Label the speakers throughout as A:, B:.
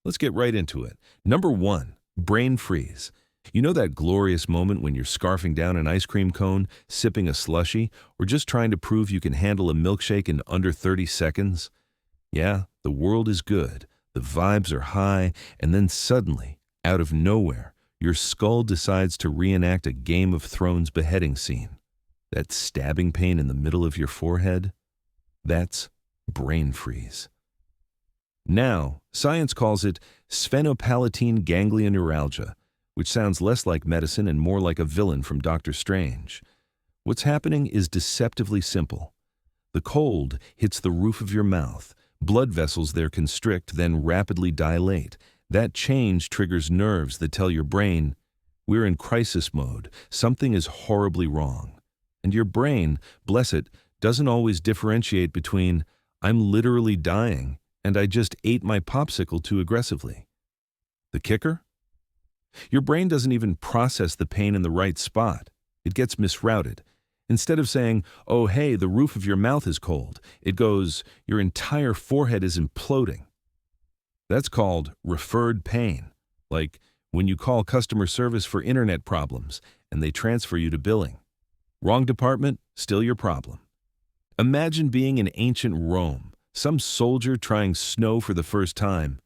A: Let's get right into it. Number 1, brain freeze. You know that glorious moment when you're scarfing down an ice cream cone, sipping a slushie, or just trying to prove you can handle a milkshake in under 30 seconds? Yeah, the world is good, the vibes are high, and then suddenly, out of nowhere, your skull decides to reenact a Game of Thrones beheading scene. That stabbing pain in the middle of your forehead? That's brain freeze. Now, science calls it sphenopalatine ganglioneuralgia, which sounds less like medicine and more like a villain from Doctor Strange. What's happening is deceptively simple. The cold hits the roof of your mouth. Blood vessels there constrict, then rapidly dilate. That change triggers nerves that tell your brain, we're in crisis mode, something is horribly wrong. And your brain, bless it, doesn't always differentiate between, I'm literally dying, and I just ate my popsicle too aggressively. The kicker? Your brain doesn't even process the pain in the right spot. It gets misrouted. Instead of saying, oh hey, the roof of your mouth is cold, it goes, your entire forehead is imploding. That's called referred pain, like when you call customer service for internet problems and they transfer you to billing. Wrong department, still your problem. Imagine being in ancient Rome, some soldier trying snow for the first time.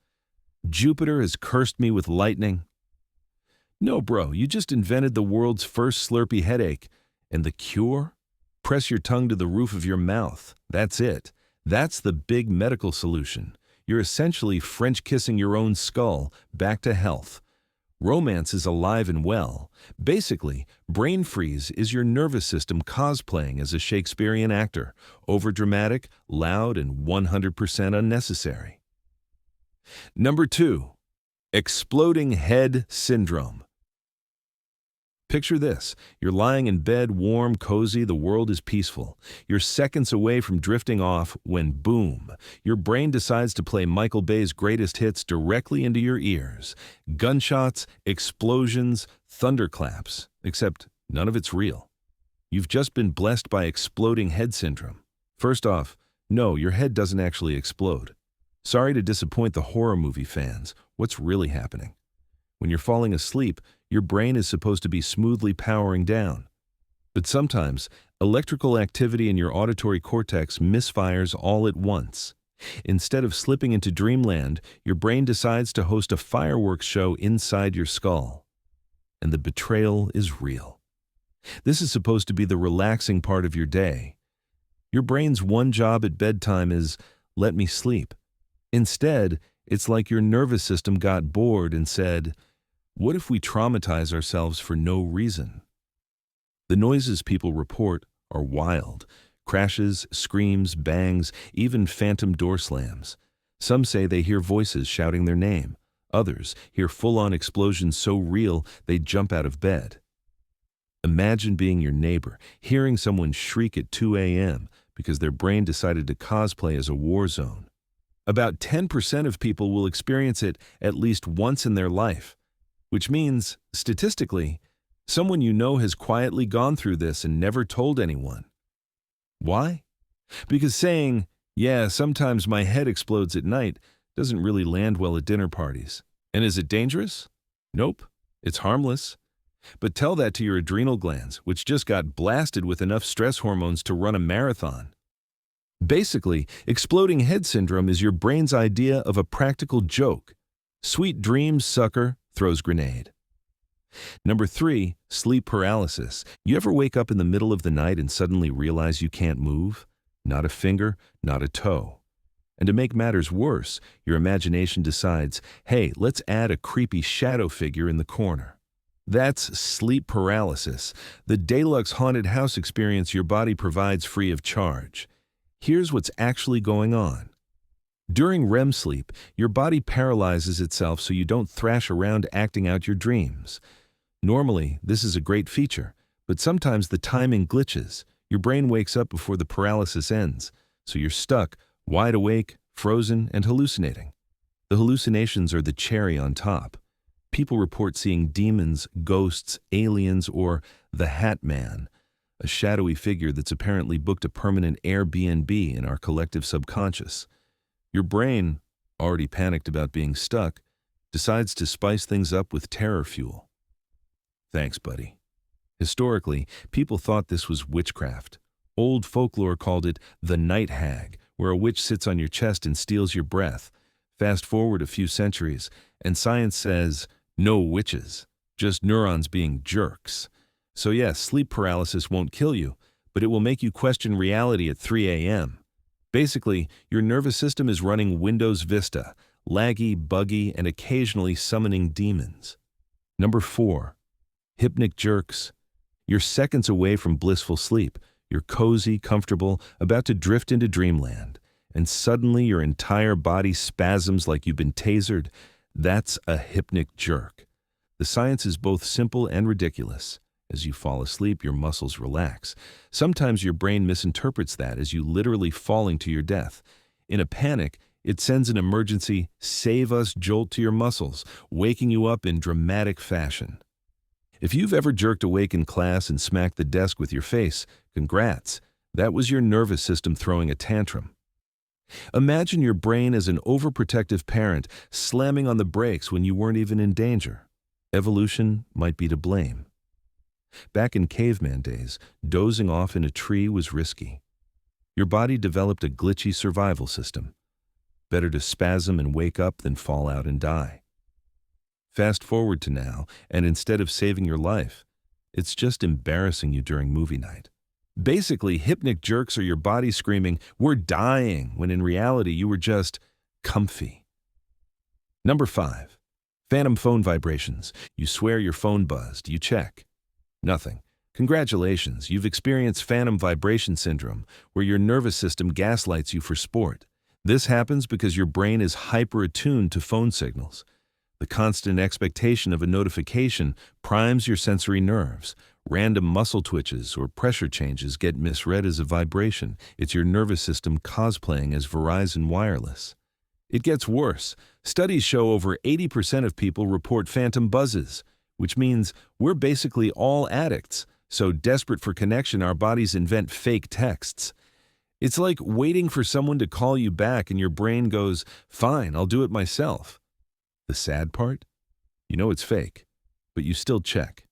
A: Jupiter has cursed me with lightning. No, bro, you just invented the world's first Slurpee headache. And the cure? Press your tongue to the roof of your mouth. That's it. That's the big medical solution. You're essentially French kissing your own skull back to health. Romance is alive and well. Basically, brain freeze is your nervous system cosplaying as a Shakespearean actor, overdramatic, loud, and 100% unnecessary. Number 2, exploding head syndrome. Picture this. You're lying in bed, warm, cozy, the world is peaceful. You're seconds away from drifting off when, boom, your brain decides to play Michael Bay's greatest hits directly into your ears. Gunshots, explosions, thunderclaps, except none of it's real. You've just been blessed by exploding head syndrome. First off, no, your head doesn't actually explode. Sorry to disappoint the horror movie fans. What's really happening? When you're falling asleep, your brain is supposed to be smoothly powering down. But sometimes, electrical activity in your auditory cortex misfires all at once. Instead of slipping into dreamland, your brain decides to host a fireworks show inside your skull. And the betrayal is real. This is supposed to be the relaxing part of your day. Your brain's one job at bedtime is, let me sleep. Instead, it's like your nervous system got bored and said, what if we traumatize ourselves for no reason? The noises people report are wild. Crashes, screams, bangs, even phantom door slams. Some say they hear voices shouting their name. Others hear full-on explosions so real they jump out of bed. Imagine being your neighbor, hearing someone shriek at 2 a.m. because their brain decided to cosplay as a war zone. About 10% of people will experience it at least once in their life. Which means, statistically, someone you know has quietly gone through this and never told anyone. Why? Because saying, yeah, sometimes my head explodes at night doesn't really land well at dinner parties. And is it dangerous? Nope, it's harmless. But tell that to your adrenal glands, which just got blasted with enough stress hormones to run a marathon. Basically, exploding head syndrome is your brain's idea of a practical joke. Sweet dreams, sucker. Throws grenade. Number 3, sleep paralysis. You ever wake up in the middle of the night and suddenly realize you can't move? Not a finger, not a toe. And to make matters worse, your imagination decides, hey, let's add a creepy shadow figure in the corner. That's sleep paralysis, the deluxe haunted house experience your body provides free of charge. Here's what's actually going on. During REM sleep, your body paralyzes itself so you don't thrash around acting out your dreams. Normally, this is a great feature, but sometimes the timing glitches. Your brain wakes up before the paralysis ends, so you're stuck, wide awake, frozen, and hallucinating. The hallucinations are the cherry on top. People report seeing demons, ghosts, aliens, or the Hat Man, a shadowy figure that's apparently booked a permanent Airbnb in our collective subconscious. Your brain, already panicked about being stuck, decides to spice things up with terror fuel. Thanks, buddy. Historically, people thought this was witchcraft. Old folklore called it the night hag, where a witch sits on your chest and steals your breath. Fast forward a few centuries, and science says, no witches, just neurons being jerks. So yes, sleep paralysis won't kill you, but it will make you question reality at 3 a.m. Basically, your nervous system is running Windows Vista, laggy, buggy, and occasionally summoning demons. Number 4. Hypnic jerks. You're seconds away from blissful sleep. You're cozy, comfortable, about to drift into dreamland, and suddenly your entire body spasms like you've been tasered. That's a hypnic jerk. The science is both simple and ridiculous. As you fall asleep, your muscles relax. Sometimes your brain misinterprets that as you literally falling to your death. In a panic, it sends an emergency "save us" jolt to your muscles, waking you up in dramatic fashion. If you've ever jerked awake in class and smacked the desk with your face, congrats. That was your nervous system throwing a tantrum. Imagine your brain as an overprotective parent slamming on the brakes when you weren't even in danger. Evolution might be to blame. Back in caveman days, dozing off in a tree was risky. Your body developed a glitchy survival system. Better to spasm and wake up than fall out and die. Fast forward to now, and instead of saving your life, it's just embarrassing you during movie night. Basically, hypnic jerks are your body screaming, "We're dying," when in reality you were just comfy. Number 5. Phantom phone vibrations. You swear your phone buzzed. You check. Nothing. Congratulations, you've experienced phantom vibration syndrome, where your nervous system gaslights you for sport. This happens because your brain is hyper-attuned to phone signals. The constant expectation of a notification primes your sensory nerves. Random muscle twitches or pressure changes get misread as a vibration. It's your nervous system cosplaying as Verizon Wireless. It gets worse. Studies show over 80% of people report phantom buzzes, which means we're basically all addicts, so desperate for connection our bodies invent fake texts. It's like waiting for someone to call you back and your brain goes, "Fine, I'll do it myself." The sad part? You know it's fake, but you still check.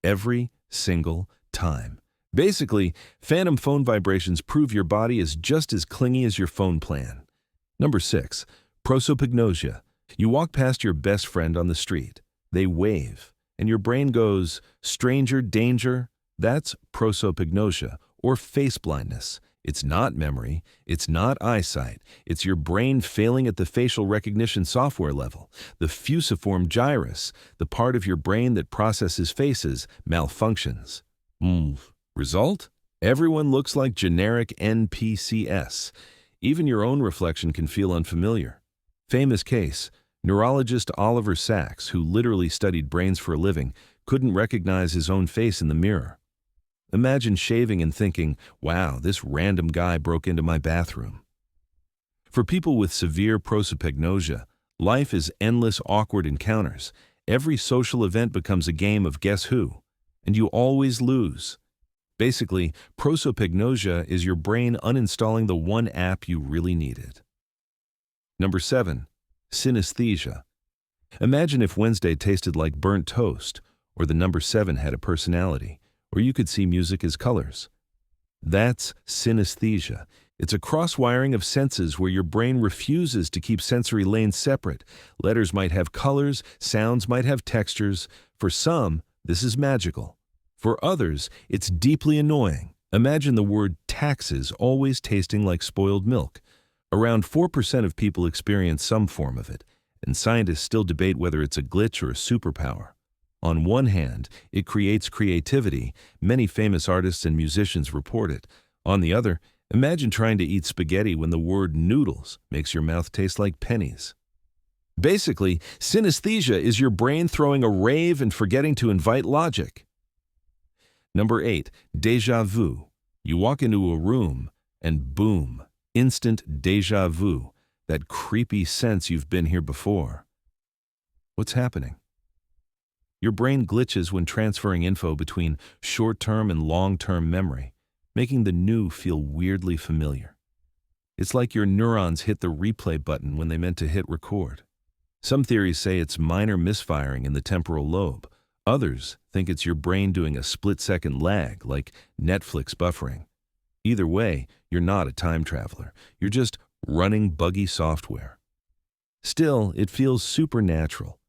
A: Every single time. Basically, phantom phone vibrations prove your body is just as clingy as your phone plan. Number 6. Prosopagnosia. You walk past your best friend on the street. They wave, and your brain goes, "Stranger danger." That's prosopagnosia, or face blindness. It's not memory, it's not eyesight, it's your brain failing at the facial recognition software level. The fusiform gyrus, the part of your brain that processes faces, malfunctions. Result? Everyone looks like generic NPCs. Even your own reflection can feel unfamiliar. Famous case, neurologist Oliver Sacks, who literally studied brains for a living, couldn't recognize his own face in the mirror. Imagine shaving and thinking, "Wow, this random guy broke into my bathroom." For people with severe prosopagnosia, life is endless awkward encounters. Every social event becomes a game of guess who, and you always lose. Basically, prosopagnosia is your brain uninstalling the one app you really needed. Number 7. Synesthesia. Imagine if Wednesday tasted like burnt toast, or the number 7 had a personality, or you could see music as colors. That's synesthesia. It's a cross-wiring of senses where your brain refuses to keep sensory lanes separate. Letters might have colors, sounds might have textures. For some, this is magical. For others, it's deeply annoying. Imagine the word taxes always tasting like spoiled milk. Around 4% of people experience some form of it, and scientists still debate whether it's a glitch or a superpower. On one hand, it creates creativity. Many famous artists and musicians report it. On the other, imagine trying to eat spaghetti when the word noodles makes your mouth taste like pennies. Basically, synesthesia is your brain throwing a rave and forgetting to invite logic. Number 8. Déjà vu. You walk into a room and boom, instant déjà vu, that creepy sense you've been here before. What's happening? Your brain glitches when transferring info between short-term and long-term memory, making the new feel weirdly familiar. It's like your neurons hit the replay button when they meant to hit record. Some theories say it's minor misfiring in the temporal lobe. Others think it's your brain doing a split-second lag, like Netflix buffering. Either way, you're not a time traveler. You're just running buggy software. Still, it feels supernatural.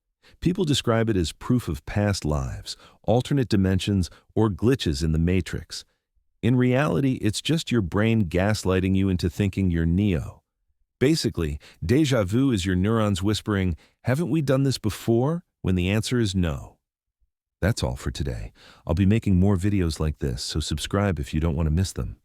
A: People describe it as proof of past lives, alternate dimensions, or glitches in the Matrix. In reality, it's just your brain gaslighting you into thinking you're Neo. Basically, déjà vu is your neurons whispering, "Haven't we done this before?" when the answer is no. That's all for today. I'll be making more videos like this, so subscribe if you don't want to miss them.